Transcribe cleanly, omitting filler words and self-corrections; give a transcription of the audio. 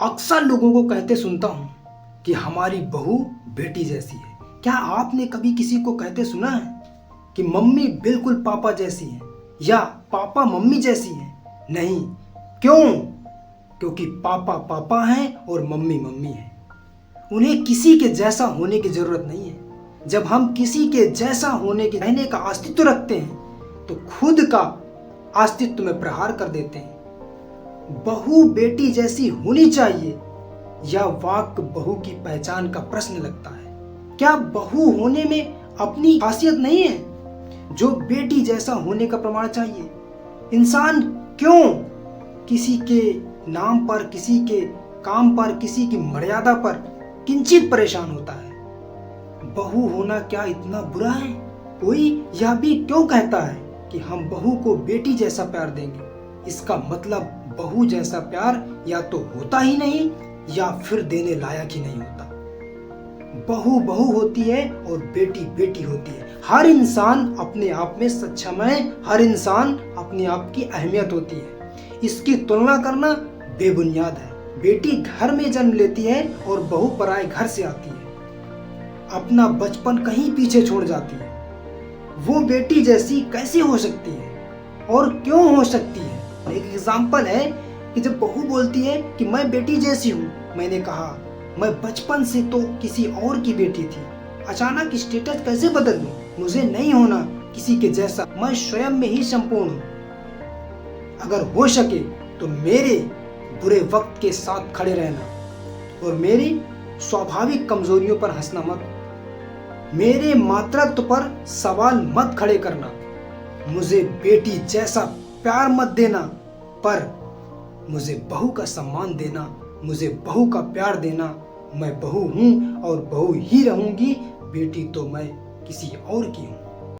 अक्सर लोगों को कहते सुनता हूँ कि हमारी बहू बेटी जैसी है। क्या आपने कभी किसी को कहते सुना है कि मम्मी बिल्कुल पापा जैसी है या पापा मम्मी जैसी है? नहीं। क्यों? क्योंकि पापा पापा हैं और मम्मी मम्मी है। उन्हें किसी के जैसा होने की जरूरत नहीं है। जब हम किसी के जैसा होने के रहने का अस्तित्व रखते हैं तो खुद का अस्तित्व में प्रहार कर देते हैं। बहू बेटी जैसी होनी चाहिए या वाक्य बहू की पहचान का प्रश्न लगता है। क्या बहू होने में अपनी खासियत नहीं है जो बेटी जैसा होने का प्रमाण चाहिए? इंसान क्यों किसी के नाम पर, किसी के काम पर, किसी की मर्यादा पर किंचित परेशान होता है? बहू होना क्या इतना बुरा है? कोई यह भी क्यों कहता है कि हम बहू को बेटी जैसा प्यार देंगे? इसका मतलब बहू जैसा प्यार या तो होता ही नहीं या फिर देने लायक ही नहीं होता। बहू बहू होती है और बेटी बेटी होती है। हर इंसान अपने आप में सक्षम है, हर इंसान अपने आप की अहमियत होती है। इसकी तुलना करना बेबुनियाद है। बेटी घर में जन्म लेती है और बहू पराए घर से आती है, अपना बचपन कहीं पीछे छोड़ जाती है। वो बेटी जैसी कैसे हो सकती है और क्यों हो सकती है? एक एग्जाम्पल है कि जब बहू बोलती है कि मैं बेटी जैसी हूँ, मैंने कहा मैं बचपन से तो किसी और की बेटी थी, अचानक स्टेटस कैसे बदल लूं? मुझे नहीं होना किसी के जैसा, मैं स्वयं में ही संपूर्ण हूँ। अगर हो सके तो मेरे बुरे वक्त के साथ खड़े रहना और मेरी स्वाभाविक कमजोरियों पर हंसना मत। मेरे मातृत्व पर सवाल मत खड़े करना। मुझे बेटी जैसा प्यार मत देना, पर मुझे बहू का सम्मान देना, मुझे बहू का प्यार देना। मैं बहू हूँ और बहू ही रहूंगी। बेटी तो मैं किसी और की हूँ।